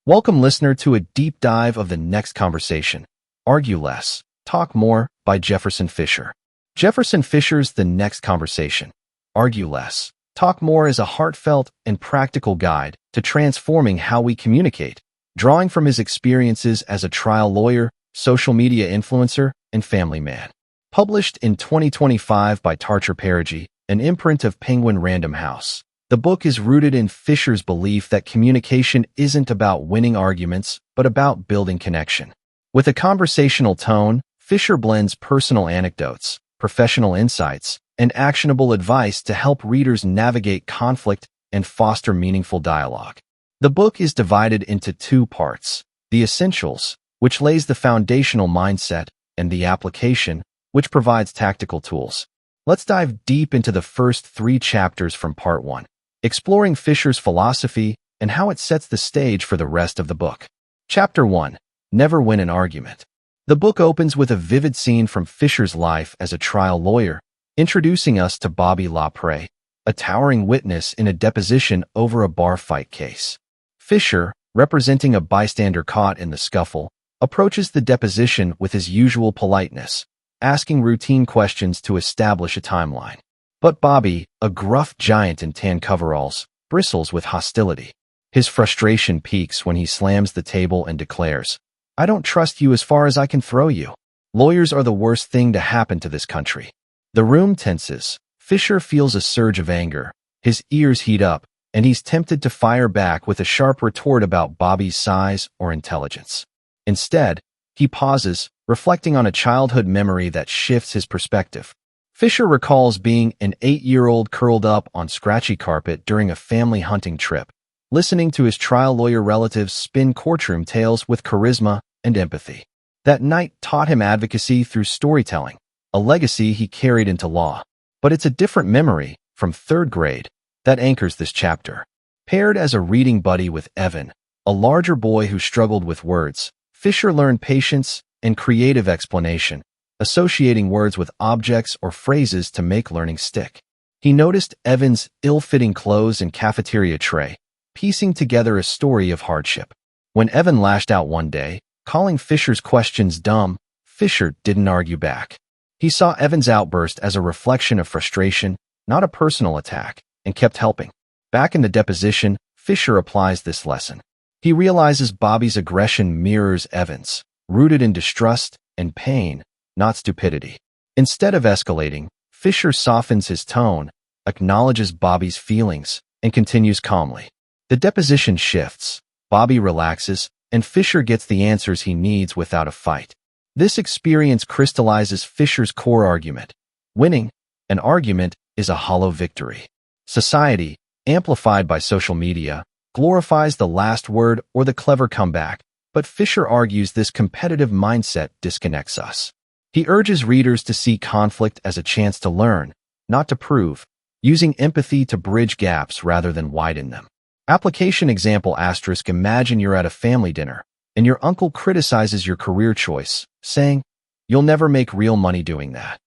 Welcome, listener, to a deep dive of the next conversation. Argue Less, Talk More by Jefferson Fisher. Jefferson Fisher's The Next Conversation. Argue Less, Talk More is a heartfelt and practical guide to transforming how we communicate, drawing from his experiences as a trial lawyer, social media influencer, and family man. Published in 2025 by Tarcher Perigee, an imprint of Penguin Random House. The book is rooted in Fisher's belief that communication isn't about winning arguments, but about building connection. With a conversational tone, Fisher blends personal anecdotes, professional insights, and actionable advice to help readers navigate conflict and foster meaningful dialogue. The book is divided into two parts: the essentials, which lays the foundational mindset, and the application, which provides tactical tools. Let's dive deep into the first three chapters from part 1. Exploring Fisher's philosophy and how it sets the stage for the rest of the book. Chapter 1. Never Win an Argument. The book opens with a vivid scene from Fisher's life as a trial lawyer, introducing us to Bobby LaPrée, a towering witness in a deposition over a bar fight case. Fisher, representing a bystander caught in the scuffle, approaches the deposition with his usual politeness, asking routine questions to establish a timeline. But Bobby, a gruff giant in tan coveralls, bristles with hostility. His frustration peaks when he slams the table and declares, "I don't trust you as far as I can throw you. Lawyers are the worst thing to happen to this country." The room tenses. Fisher feels a surge of anger. His ears heat up, and he's tempted to fire back with a sharp retort about Bobby's size or intelligence. Instead, he pauses, reflecting on a childhood memory that shifts his perspective. Fisher recalls being an 8-year-old curled up on scratchy carpet during a family hunting trip, listening to his trial lawyer relatives spin courtroom tales with charisma and empathy. That night taught him advocacy through storytelling, a legacy he carried into law. But it's a different memory, from 3rd grade, that anchors this chapter. Paired as a reading buddy with Evan, a larger boy who struggled with words, Fisher learned patience and creative explanation, associating words with objects or phrases to make learning stick. He noticed Evan's ill-fitting clothes and cafeteria tray, piecing together a story of hardship. When Evan lashed out one day, calling Fisher's questions dumb, Fisher didn't argue back. He saw Evan's outburst as a reflection of frustration, not a personal attack, and kept helping. Back in the deposition, Fisher applies this lesson. He realizes Bobby's aggression mirrors Evan's, rooted in distrust and pain, not stupidity. Instead of escalating, Fisher softens his tone, acknowledges Bobby's feelings, and continues calmly. The deposition shifts, Bobby relaxes, and Fisher gets the answers he needs without a fight. This experience crystallizes Fisher's core argument. Winning an argument is a hollow victory. Society, amplified by social media, glorifies the last word or the clever comeback, but Fisher argues this competitive mindset disconnects us. He urges readers to see conflict as a chance to learn, not to prove, using empathy to bridge gaps rather than widen them. Application example *. Imagine you're at a family dinner, and your uncle criticizes your career choice, saying, "You'll never make real money doing that."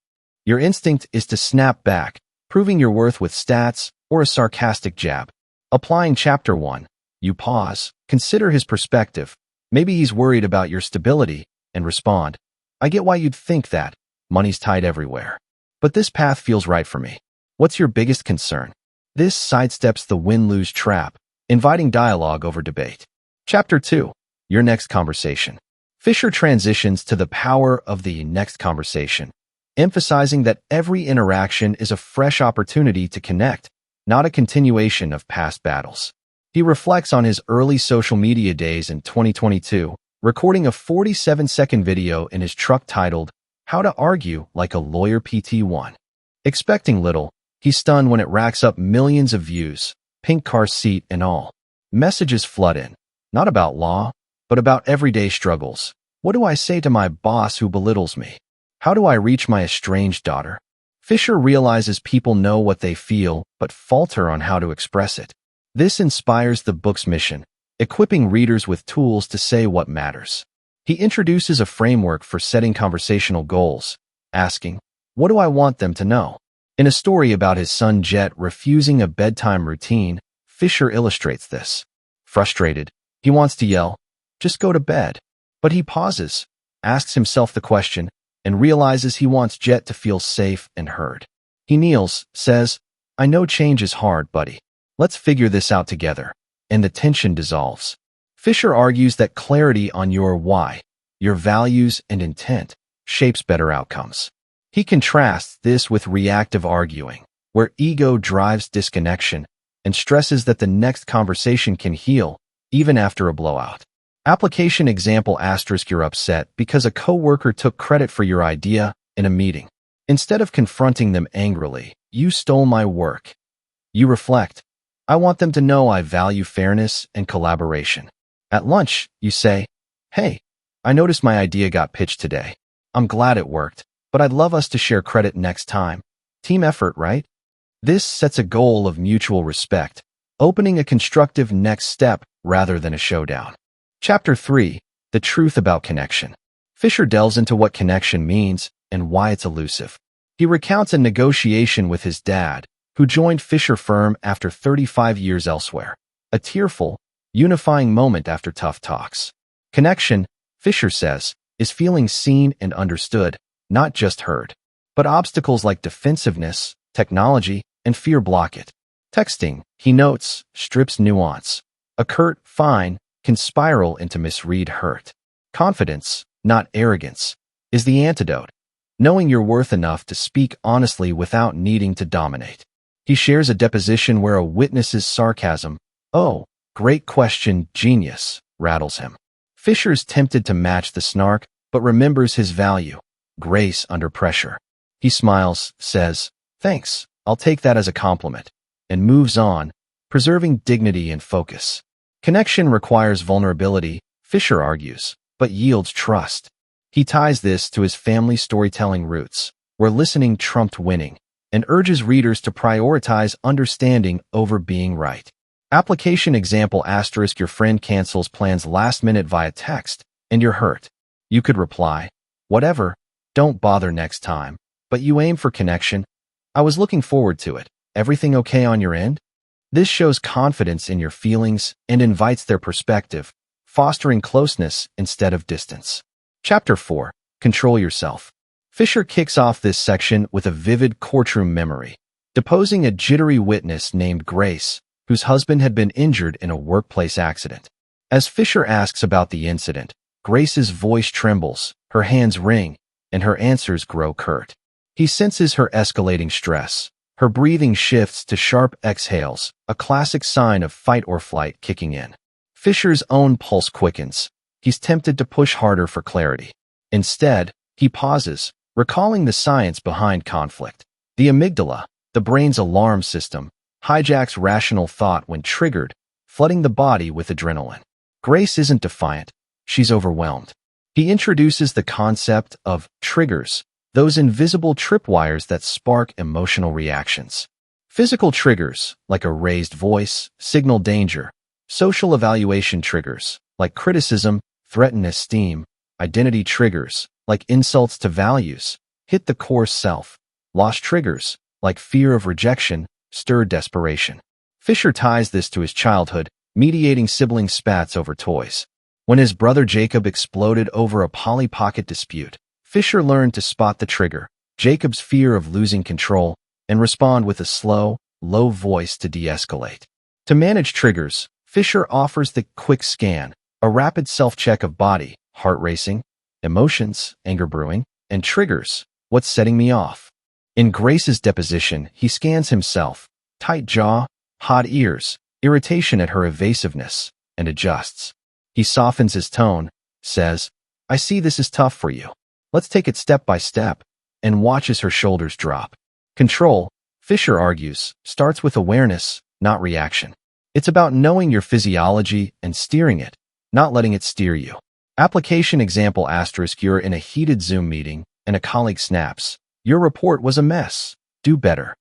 Your instinct is to snap back, proving your worth with stats or a sarcastic jab. Applying Chapter 1, you pause, consider his perspective. Maybe he's worried about your stability, and respond, "I get why you'd think that. Money's tight everywhere. But this path feels right for me. What's your biggest concern?" This sidesteps the win-lose trap, inviting dialogue over debate. Chapter 2. Your Next Conversation. Fisher transitions to the power of the next conversation, emphasizing that every interaction is a fresh opportunity to connect, not a continuation of past battles. He reflects on his early social media days in 2022, recording a 47-second video in his truck titled, "How to Argue Like a Lawyer PT1." Expecting little, he's stunned when it racks up millions of views, pink car seat and all. Messages flood in, not about law, but about everyday struggles. What do I say to my boss who belittles me? How do I reach my estranged daughter? Fisher realizes people know what they feel, but falter on how to express it. This inspires the book's mission, equipping readers with tools to say what matters. He introduces a framework for setting conversational goals, asking, "What do I want them to know?" In a story about his son Jet refusing a bedtime routine, Fisher illustrates this. Frustrated, He wants to yell, "Just go to bed." But he pauses, asks himself the question, and realizes he wants Jet to feel safe and heard. He kneels, says, "I know change is hard, buddy. Let's figure this out together." And the tension dissolves. Fisher argues that clarity on your why, your values and intent, shapes better outcomes. He contrasts this with reactive arguing, where ego drives disconnection, and stresses that the next conversation can heal, even after a blowout. Application example * you're upset because a coworker took credit for your idea in a meeting. Instead of confronting them angrily, you stole my work. You reflect, I want them to know I value fairness and collaboration. At lunch, you say, "Hey, I noticed my idea got pitched today. I'm glad it worked, but I'd love us to share credit next time." Team effort, right? This sets a goal of mutual respect, opening a constructive next step rather than a showdown. Chapter 3. The Truth About Connection. Fisher delves into what connection means and why it's elusive. He recounts a negotiation with his dad, who joined Fisher firm after 35 years elsewhere. A tearful, unifying moment after tough talks. Connection, Fisher says, is feeling seen and understood, not just heard. But obstacles like defensiveness, technology, and fear block it. Texting, he notes, strips nuance. A curt, fine, can spiral into misread hurt. Confidence, not arrogance, is the antidote. Knowing you're worth enough to speak honestly without needing to dominate. He shares a deposition where a witness's sarcasm, "Oh, great question, genius," rattles him. Fisher's tempted to match the snark, but remembers his value, grace under pressure. He smiles, says, "Thanks, I'll take that as a compliment," and moves on, preserving dignity and focus. Connection requires vulnerability, Fisher argues, but yields trust. He ties this to his family storytelling roots, where listening trumped winning, and urges readers to prioritize understanding over being right. Application example * your friend cancels plans last minute via text, and you're hurt. You could reply, "Whatever, don't bother next time," but you aim for connection. "I was looking forward to it. Everything okay on your end?" This shows confidence in your feelings and invites their perspective, fostering closeness instead of distance. Chapter 4. Control Yourself. Fisher kicks off this section with a vivid courtroom memory, deposing a jittery witness named Grace, whose husband had been injured in a workplace accident. As Fisher asks about the incident, Grace's voice trembles, her hands ring, and her answers grow curt. He senses her escalating stress. Her breathing shifts to sharp exhales, a classic sign of fight or flight kicking in. Fisher's own pulse quickens. He's tempted to push harder for clarity. Instead, he pauses, recalling the science behind conflict. The amygdala, the brain's alarm system, hijacks rational thought when triggered, flooding the body with adrenaline. Grace isn't defiant. She's overwhelmed. He introduces the concept of triggers, those invisible tripwires that spark emotional reactions. Physical triggers, like a raised voice, signal danger. Social evaluation triggers, like criticism, threaten esteem. Identity triggers, like insults to values, hit the core self. Loss triggers, like fear of rejection, stir desperation. Fisher ties this to his childhood, mediating sibling spats over toys. When his brother Jacob exploded over a Polly Pocket dispute, Fisher learned to spot the trigger, Jacob's fear of losing control, and respond with a slow, low voice to de-escalate. To manage triggers, Fisher offers the quick scan, a rapid self-check of body, heart racing, emotions, anger brewing, and triggers, what's setting me off. In Grace's deposition, he scans himself, tight jaw, hot ears, irritation at her evasiveness, and adjusts. He softens his tone, says, "I see this is tough for you. Let's take it step by step," and watches her shoulders drop. Control, Fisher argues, starts with awareness, not reaction. It's about knowing your physiology and steering it, not letting it steer you. Application example * you're in a heated Zoom meeting, and a colleague snaps, "Your report was a mess. Do better."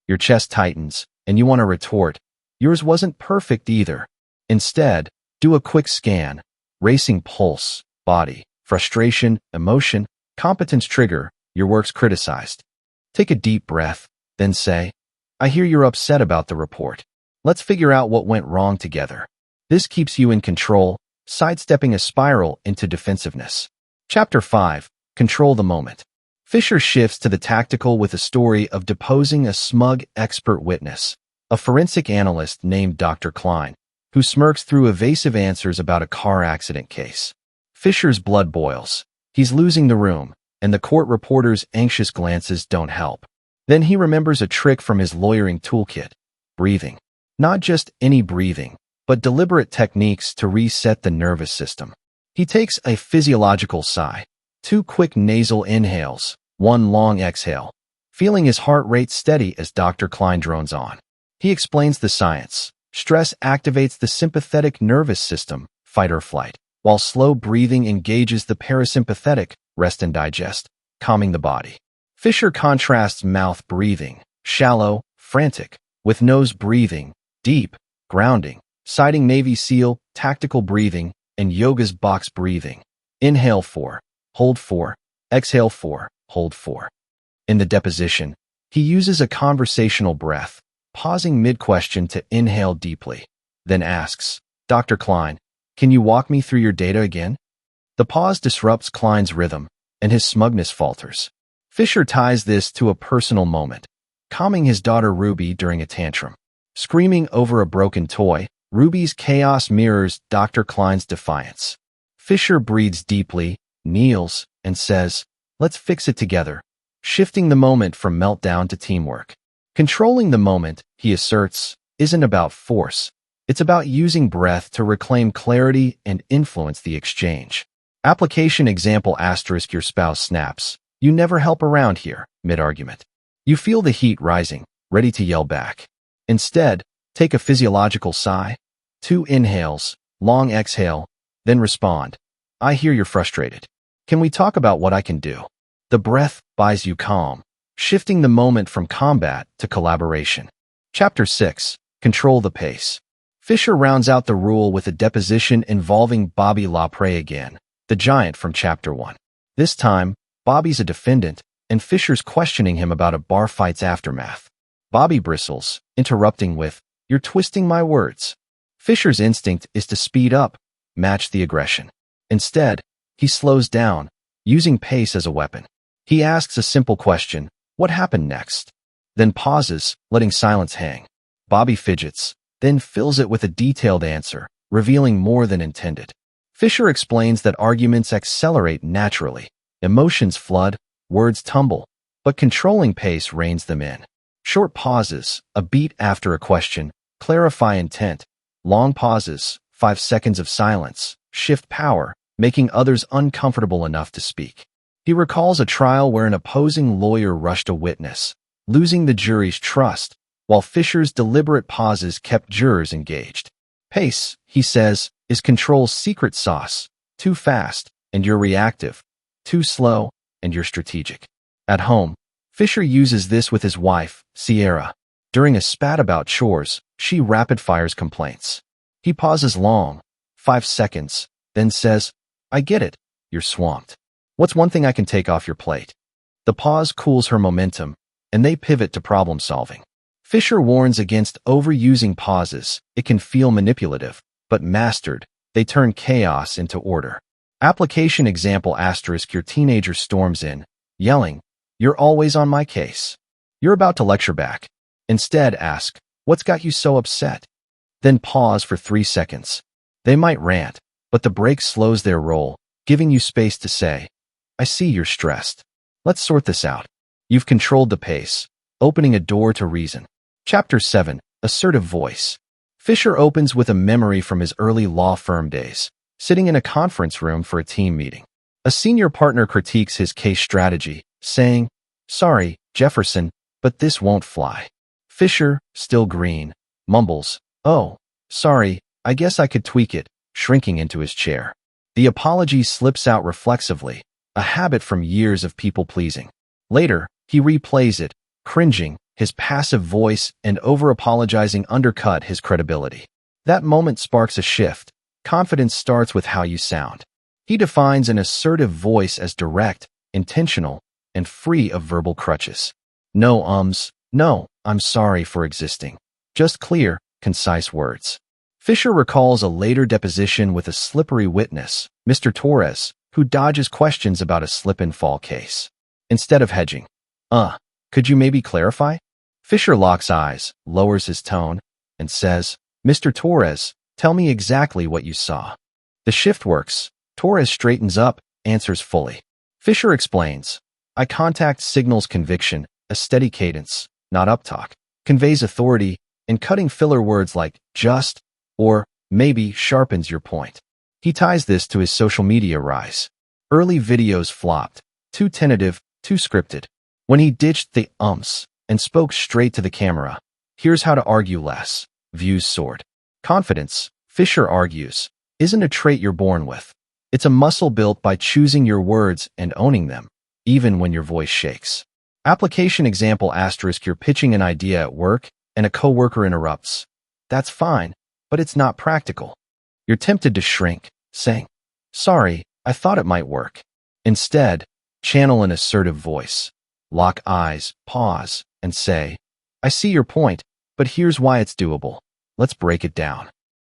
Your chest tightens, and you want to retort, "Yours wasn't perfect either." Instead, do a quick scan, racing pulse, body, frustration, emotion, competence trigger, your work's criticized. Take a deep breath, then say, "I hear you're upset about the report. Let's figure out what went wrong together." This keeps you in control, sidestepping a spiral into defensiveness. Chapter 5. Control the moment. Fisher shifts to the tactical with a story of deposing a smug expert witness, a forensic analyst named Dr. Klein, who smirks through evasive answers about a car accident case. Fisher's blood boils. He's losing the room, and the court reporter's anxious glances don't help. Then he remembers a trick from his lawyering toolkit: breathing. Not just any breathing, but deliberate techniques to reset the nervous system. He takes a physiological sigh, 2 quick nasal inhales, 1 long exhale, feeling his heart rate steady as Dr. Klein drones on. He explains the science. Stress activates the sympathetic nervous system, fight or flight, while slow breathing engages the parasympathetic, rest and digest, calming the body. Fisher contrasts mouth breathing, shallow, frantic, with nose breathing, deep, grounding, citing Navy SEAL, tactical breathing, and yoga's box breathing. Inhale 4, hold 4, exhale 4, hold 4. In the deposition, he uses a conversational breath, pausing mid-question to inhale deeply, then asks, "Dr. Klein, can you walk me through your data again?" The pause disrupts Klein's rhythm, and his smugness falters. Fisher ties this to a personal moment, calming his daughter Ruby during a tantrum. Screaming over a broken toy, Ruby's chaos mirrors Dr. Klein's defiance. Fisher breathes deeply, kneels, and says, "Let's fix it together," shifting the moment from meltdown to teamwork. Controlling the moment, he asserts, isn't about force. It's about using breath to reclaim clarity and influence the exchange. Application example * your spouse snaps. You never help around here, mid-argument. You feel the heat rising, ready to yell back. Instead, take a physiological sigh, 2 inhales, long exhale, then respond, "I hear you're frustrated. Can we talk about what I can do?" The breath buys you calm, shifting the moment from combat to collaboration. Chapter 6. Control the pace. Fisher rounds out the rule with a deposition involving Bobby LaPré again, the giant from Chapter 1. This time, Bobby's a defendant, and Fisher's questioning him about a bar fight's aftermath. Bobby bristles, interrupting with, "You're twisting my words." Fisher's instinct is to speed up, match the aggression. Instead, he slows down, using pace as a weapon. He asks a simple question, "What happened next?" Then pauses, letting silence hang. Bobby fidgets, then fills it with a detailed answer, revealing more than intended. Fisher explains that arguments accelerate naturally. Emotions flood, words tumble, but controlling pace reins them in. Short pauses, a beat after a question, clarify intent. Long pauses, 5 seconds of silence, shift power, making others uncomfortable enough to speak. He recalls a trial where an opposing lawyer rushed a witness, losing the jury's trust, while Fisher's deliberate pauses kept jurors engaged. Pace, he says, is control's secret sauce. Too fast, and you're reactive. Too slow, and you're strategic. At home, Fisher uses this with his wife, Sierra. During a spat about chores, she rapid-fires complaints. He pauses long, 5 seconds, then says, "I get it, you're swamped. What's one thing I can take off your plate?" The pause cools her momentum, and they pivot to problem-solving. Fisher warns against overusing pauses. It can feel manipulative, but mastered, they turn chaos into order. Application example * your teenager storms in, yelling, "You're always on my case." You're about to lecture back. Instead, ask, "What's got you so upset?" Then pause for 3 seconds. They might rant, but the break slows their roll, giving you space to say, "I see you're stressed. Let's sort this out." You've controlled the pace, opening a door to reason. Chapter 7. Assertive voice. Fisher opens with a memory from his early law firm days, sitting in a conference room for a team meeting. A senior partner critiques his case strategy, saying, "Sorry, Jefferson, but this won't fly." Fisher, still green, mumbles, "Oh, sorry, I guess I could tweak it," shrinking into his chair. The apology slips out reflexively, a habit from years of people-pleasing. Later, he replays it, cringing. His passive voice and over-apologizing undercut his credibility. That moment sparks a shift. Confidence starts with how you sound. He defines an assertive voice as direct, intentional, and free of verbal crutches. No ums, no, "I'm sorry" for existing. Just clear, concise words. Fisher recalls a later deposition with a slippery witness, Mr. Torres, who dodges questions about a slip-and-fall case. Instead of hedging, could you maybe clarify? Fisher locks eyes, lowers his tone, and says, Mr. Torres, tell me exactly what you saw. The shift works. Torres straightens up, answers fully. Fisher explains, eye contact signals conviction, a steady cadence, not uptalk, conveys authority, and cutting filler words like just or maybe sharpens your point. He ties this to his social media rise. Early videos flopped, too tentative, too scripted. When he ditched the and spoke straight to the camera, here's how to argue less. Views soared. Confidence, Fisher argues, isn't a trait you're born with. It's a muscle built by choosing your words and owning them, even when your voice shakes. Application example *, you're pitching an idea at work and a coworker interrupts. That's fine, but it's not practical. You're tempted to shrink, saying, sorry, I thought it might work. Instead, channel an assertive voice. Lock eyes, pause, and say, I see your point, but here's why it's doable. Let's break it down.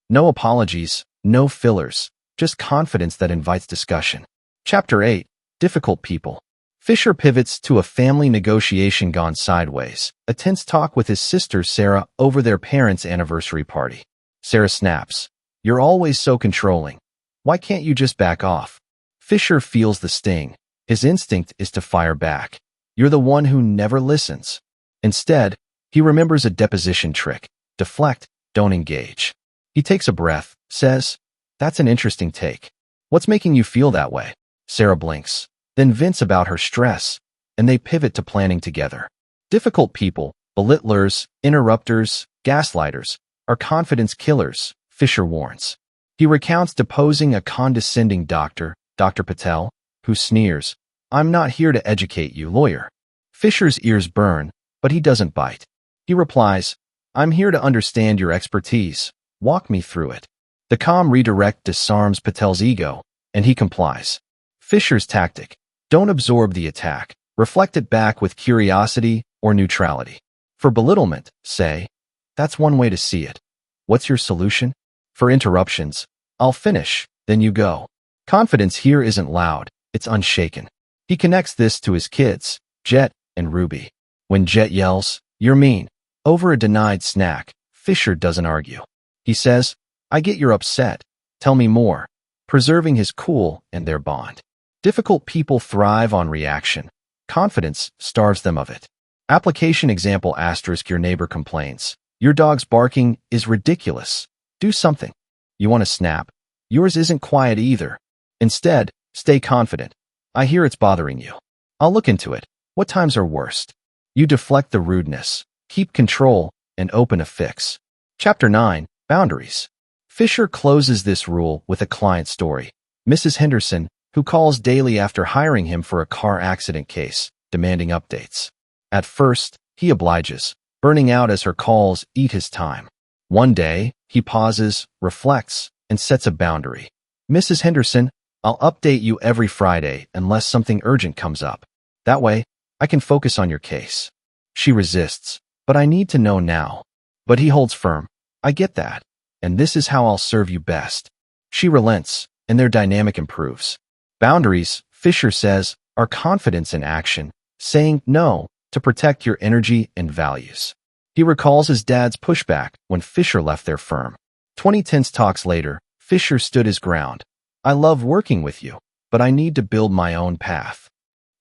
No apologies, no fillers, just confidence that invites discussion. Chapter 8, Difficult People. Fisher pivots to a family negotiation gone sideways, a tense talk with his sister Sarah over their parents' anniversary party. Sarah snaps, you're always so controlling. Why can't you just back off? Fisher feels the sting. His instinct is to fire back. You're the one who never listens. Instead, he remembers a deposition trick. Deflect, don't engage. He takes a breath, says, that's an interesting take. What's making you feel that way? Sarah blinks, then vents about her stress, and they pivot to planning together. Difficult people, belittlers, interrupters, gaslighters, are confidence killers, Fisher warns. He recounts deposing a condescending doctor, Dr. Patel, who sneers, I'm not here to educate you, lawyer. Fisher's ears burn, but he doesn't bite. He replies, I'm here to understand your expertise. Walk me through it. The calm redirect disarms Patel's ego, and he complies. Fisher's tactic, don't absorb the attack. Reflect it back with curiosity or neutrality. For belittlement, say, that's one way to see it. What's your solution? For interruptions, I'll finish, then you go. Confidence here isn't loud, it's unshaken. He connects this to his kids, Jet and Ruby. When Jet yells, you're mean, over a denied snack, Fisher doesn't argue. He says, I get you're upset. Tell me more. Preserving his cool and their bond. Difficult people thrive on reaction. Confidence starves them of it. Application example * your neighbor complains. Your dog's barking is ridiculous. Do something. You want to snap? Yours isn't quiet either. Instead, stay confident. I hear it's bothering you. I'll look into it. What times are worst? You deflect the rudeness, keep control, and open a fix. Chapter 9, Boundaries. Fisher closes this rule with a client story. Mrs. Henderson, who calls daily after hiring him for a car accident case, demanding updates. At first, he obliges, burning out as her calls eat his time. One day, he pauses, reflects, and sets a boundary. Mrs. Henderson, I'll update you every Friday unless something urgent comes up. That way, I can focus on your case. She resists, but I need to know now. But he holds firm. I get that, and this is how I'll serve you best. She relents, and their dynamic improves. Boundaries, Fisher says, are confidence in action, saying no to protect your energy and values. He recalls his dad's pushback when Fisher left their firm. 2010s talks later, Fisher stood his ground. I love working with you, but I need to build my own path.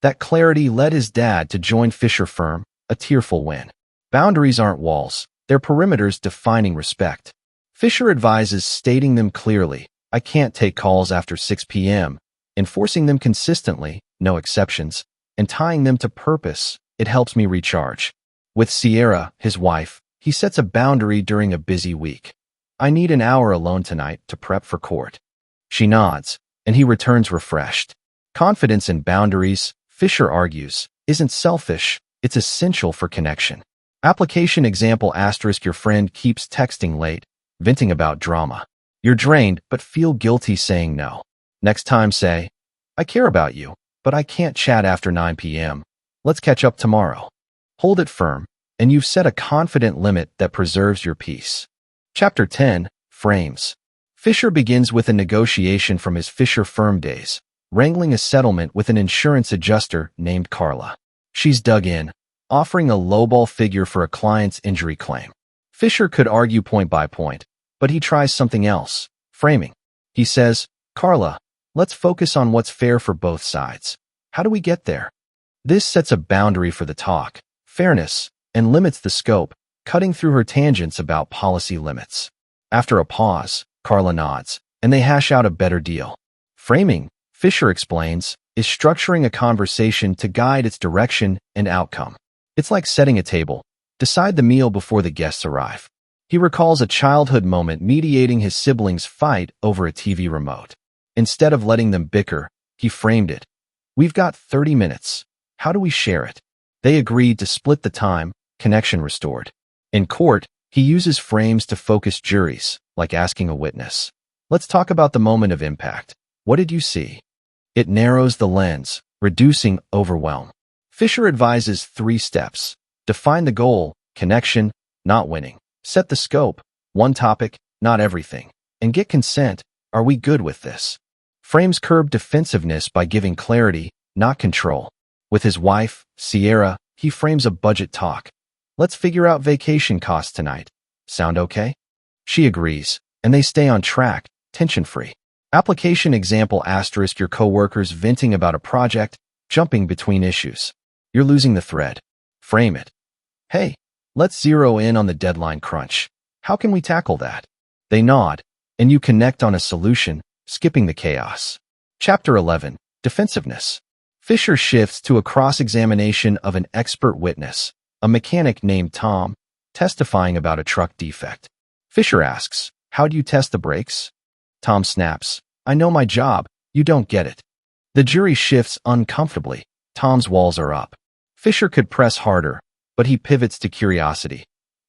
That clarity led his dad to join Fisher firm, a tearful win. Boundaries aren't walls, they're perimeters defining respect. Fisher advises stating them clearly. I can't take calls after 6 p.m., enforcing them consistently, no exceptions, and tying them to purpose. It helps me recharge. With Sierra, his wife, he sets a boundary during a busy week. I need an hour alone tonight to prep for court. She nods, and he returns refreshed. Confidence in boundaries, Fisher argues, isn't selfish, it's essential for connection. Application example * your friend keeps texting late, venting about drama. You're drained but feel guilty saying no. Next time say, I care about you, but I can't chat after 9 p.m. Let's catch up tomorrow. Hold it firm, and you've set a confident limit that preserves your peace. Chapter 10, Frames. Fisher begins with a negotiation from his Fisher firm days, wrangling a settlement with an insurance adjuster named Carla. She's dug in, offering a lowball figure for a client's injury claim. Fisher could argue point by point, but he tries something else, framing. He says, "Carla, let's focus on what's fair for both sides. How do we get there?" This sets a boundary for the talk, fairness, and limits the scope, cutting through her tangents about policy limits. After a pause, Carla nods, and they hash out a better deal. Framing, Fisher explains, is structuring a conversation to guide its direction and outcome. It's like setting a table. Decide the meal before the guests arrive. He recalls a childhood moment mediating his siblings' fight over a TV remote. Instead of letting them bicker, he framed it. "We've got 30 minutes. How do we share it?" They agreed to split the time, connection restored. In court, he uses frames to focus juries, like asking a witness, "Let's talk about the moment of impact. What did you see?" It narrows the lens, reducing overwhelm. Fisher advises 3 steps. Define the goal, connection, not winning. Set the scope, one topic, not everything. And get consent, are we good with this? Frames curb defensiveness by giving clarity, not control. With his wife, Sierra, he frames a budget talk. "Let's figure out vacation costs tonight. Sound okay?" She agrees, and they stay on track, tension-free. Application example * your coworkers venting about a project, jumping between issues. You're losing the thread. Frame it. "Hey, let's zero in on the deadline crunch. How can we tackle that?" They nod, and you connect on a solution, skipping the chaos. Chapter 11. Defensiveness. Fisher shifts to a cross-examination of an expert witness, a mechanic named Tom, testifying about a truck defect. Fisher asks, "How do you test the brakes?" Tom snaps, "I know my job, you don't get it." The jury shifts uncomfortably. Tom's walls are up. Fisher could press harder, but he pivots to curiosity.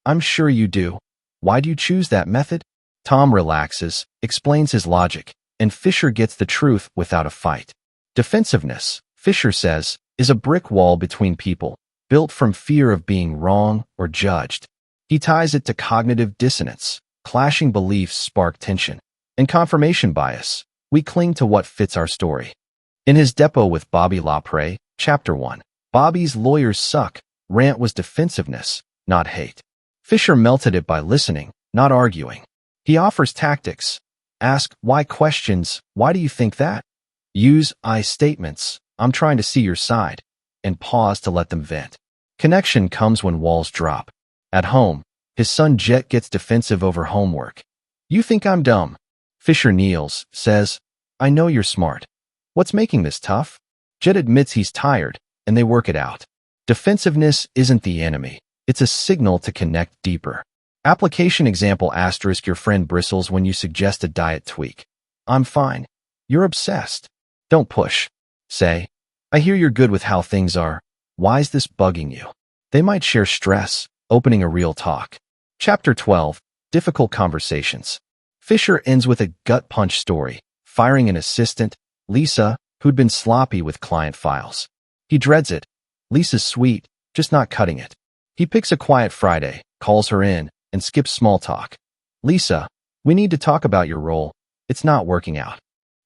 "I'm sure you do. Why do you choose that method?" Tom relaxes, explains his logic, and Fisher gets the truth without a fight. Defensiveness, Fisher says, is a brick wall between people, built from fear of being wrong or judged. He ties it to cognitive dissonance. Clashing beliefs spark tension. And confirmation bias. We cling to what fits our story. In his depot with Bobby Lapre, Chapter 1, Bobby's lawyers suck. Rant was defensiveness, not hate. Fisher melted it by listening, not arguing. He offers tactics. Ask why questions. Why do you think that? Use I statements. I'm trying to see your side. And pause to let them vent. Connection comes when walls drop. At home, his son Jet gets defensive over homework. "You think I'm dumb?" Fisher kneels, says, "I know you're smart. What's making this tough?" Jet admits he's tired, and they work it out. Defensiveness isn't the enemy. It's a signal to connect deeper. Application example * your friend bristles when you suggest a diet tweak. "I'm fine. You're obsessed." Don't push. Say, "I hear you're good with how things are. Why's this bugging you?" They might share stress, opening a real talk. Chapter 12. Difficult conversations. Fisher ends with a gut punch story, firing an assistant, Lisa, who'd been sloppy with client files. He dreads it. Lisa's sweet, just not cutting it. He picks a quiet Friday, calls her in, and skips small talk. "Lisa, we need to talk about your role. It's not working out."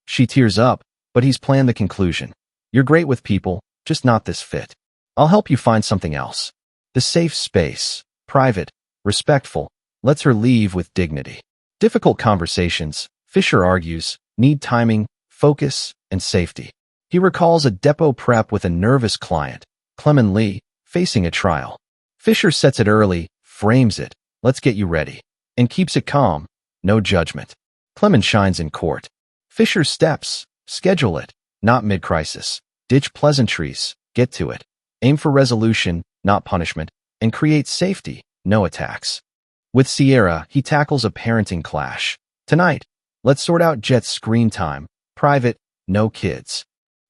She tears up, but he's planned the conclusion. "You're great with people, just not this fit. I'll help you find something else." The safe space, private, respectful, lets her leave with dignity. Difficult conversations, Fisher argues, need timing, focus, and safety. He recalls a depot prep with a nervous client, Clement Lee, facing a trial. Fisher sets it early, frames it, "Let's get you ready," and keeps it calm, no judgment. Clement shines in court. Fisher steps, schedule it, not mid-crisis. Ditch pleasantries, get to it. Aim for resolution, not punishment, and create safety, no attacks. With Sierra, he tackles a parenting clash. "Tonight, let's sort out Jet's screen time, private, no kids."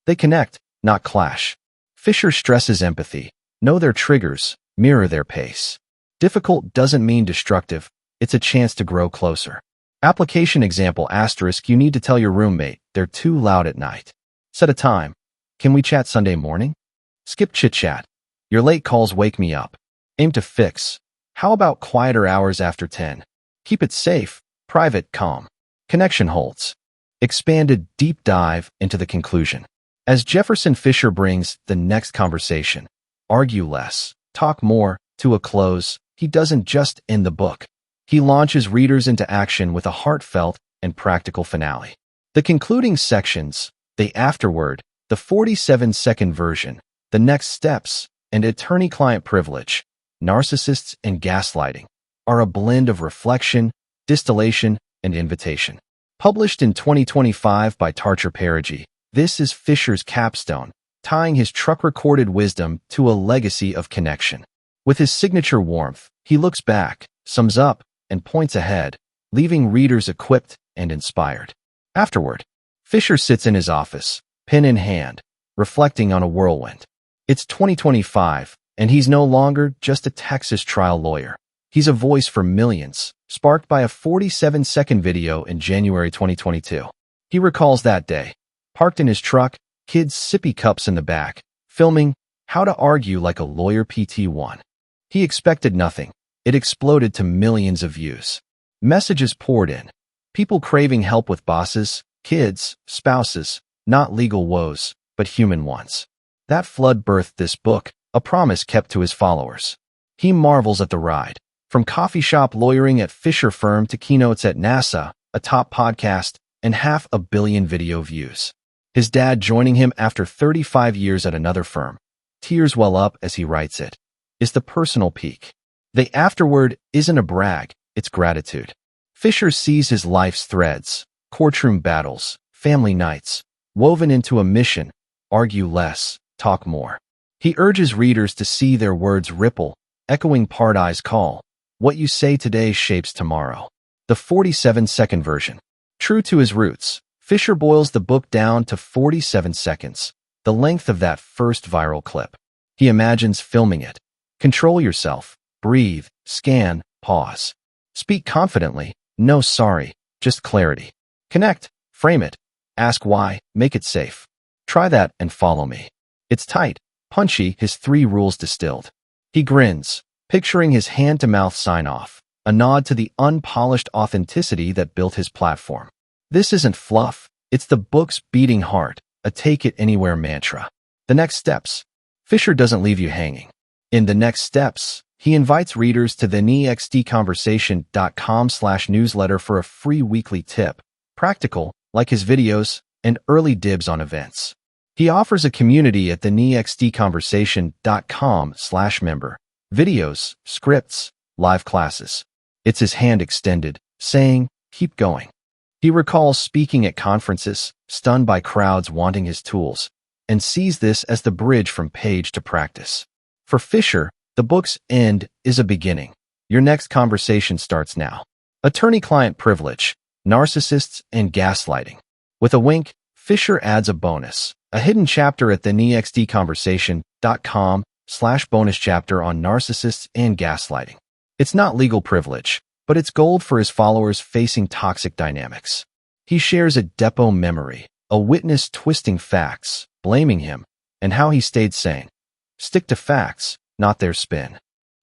They connect, not clash. Fisher stresses empathy. Know their triggers, mirror their pace. Difficult doesn't mean destructive, it's a chance to grow closer. Application example * you need to tell your roommate they're too loud at night. Set a time. "Can we chat Sunday morning?" Skip chit-chat. "Your late calls wake me up." Aim to fix. "How about quieter hours after 10? Keep it safe, Private, calm. Connection holds. Expanded, deep dive into the conclusion. As Jefferson Fisher brings the next conversation, argue less, talk more, to a close, he doesn't just end the book. He launches readers into action with a heartfelt and practical finale. The concluding sections, the afterword, the 47-second version, the next steps, and attorney-client privilege, narcissists and gaslighting, are a blend of reflection, distillation, and invitation. Published in 2025 by Tarcher Perigee, this is Fisher's capstone, tying his truck-recorded wisdom to a legacy of connection. With his signature warmth, he looks back, sums up, and points ahead, leaving readers equipped and inspired. Afterward, Fisher sits in his office, pen in hand, reflecting on a whirlwind. It's 2025, and he's no longer just a Texas trial lawyer. He's a voice for millions, sparked by a 47-second video in January 2022. He recalls that day, parked in his truck, kids' sippy cups in the back, filming How to Argue Like a Lawyer PT1. He expected nothing. It exploded to millions of views. Messages poured in. People craving help with bosses, kids, spouses, not legal woes, but human ones. That flood birthed this book, a promise kept to his followers. He marvels at the ride. From coffee shop lawyering at Fisher firm to keynotes at NASA, a top podcast, and 500 million video views. His dad joining him after 35 years at another firm. Tears well up as he writes it. Is the personal peak. The afterword isn't a brag, it's gratitude. Fisher sees his life's threads, courtroom battles, family nights, woven into a mission, argue less, talk more. He urges readers to see their words ripple, echoing Pardi's call. What you say today shapes tomorrow. The 47-second version. True to his roots, Fisher boils the book down to 47 seconds, the length of that first viral clip. He imagines filming it. Control yourself, breathe, scan, pause. Speak confidently, no sorry, just clarity. Connect, frame it, ask why, make it safe. Try that and follow me. It's tight, punchy, his 3 rules distilled. He grins, picturing his hand-to-mouth sign-off, a nod to the unpolished authenticity that built his platform. This isn't fluff, it's the book's beating heart, a take-it-anywhere mantra. The next steps. Fisher doesn't leave you hanging. In the next steps, he invites readers to the nextconversation.com/newsletter for a free weekly tip, practical, like his videos, and early dibs on events. He offers a community at the nextconversation.com/member. Videos, scripts, live classes. It's his hand extended, saying, keep going. He recalls speaking at conferences, stunned by crowds wanting his tools, and sees this as the bridge from page to practice. For Fisher, the book's end is a beginning. Your next conversation starts now. Attorney-client privilege, narcissists, and gaslighting. With a wink, Fisher adds a bonus, a hidden chapter at the nextconversation.com/bonus chapter on narcissists and gaslighting. It's not legal privilege, but it's gold for his followers facing toxic dynamics. He shares a depot memory, a witness twisting facts, blaming him, and how he stayed sane. Stick to facts, not their spin.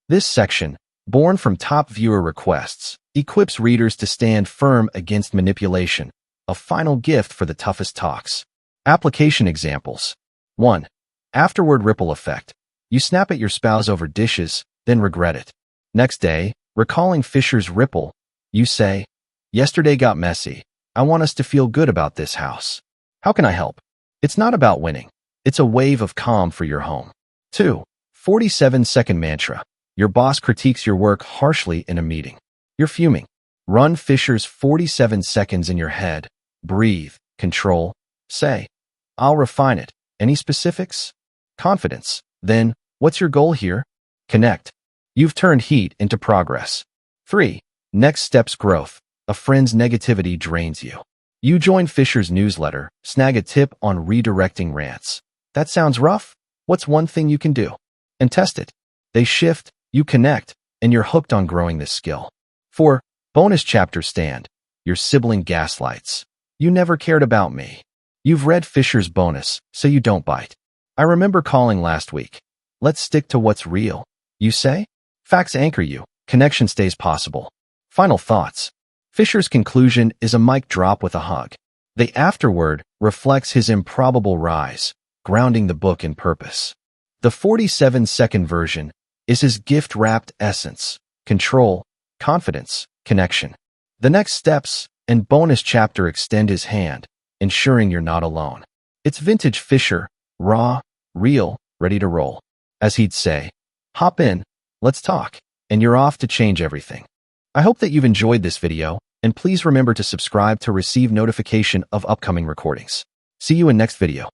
This section, born from top viewer requests, equips readers to stand firm against manipulation, a final gift for the toughest talks. Application examples. 1. Afterward ripple effect. You snap at your spouse over dishes, then regret it. Next day, recalling Fisher's ripple, you say, yesterday got messy. I want us to feel good about this house. How can I help? It's not about winning. It's a wave of calm for your home. 2. 47-second mantra. Your boss critiques your work harshly in a meeting. You're fuming. Run Fisher's 47 seconds in your head. Breathe, control, say, I'll refine it. Any specifics? Confidence. Then, what's your goal here? Connect. You've turned heat into progress. 3. Next steps growth. A friend's negativity drains you. You join Fisher's newsletter, snag a tip on redirecting rants. That sounds rough? What's one thing you can do? And test it. They shift, you connect, and you're hooked on growing this skill. 4. Bonus chapter stand. Your sibling gaslights. You never cared about me. You've read Fisher's bonus, so you don't bite. I remember calling last week. Let's stick to what's real. You say? Facts anchor you. Connection stays possible. Final thoughts. Fisher's conclusion is a mic drop with a hug. The afterword reflects his improbable rise, grounding the book in purpose. The 47-second version is his gift-wrapped essence, control, confidence, connection. The next steps and bonus chapter extend his hand, ensuring you're not alone. It's vintage Fisher, raw, real, ready to roll. As he'd say, hop in, let's talk, and you're off to change everything. I hope that you've enjoyed this video, and please remember to subscribe to receive notification of upcoming recordings. See you in next video.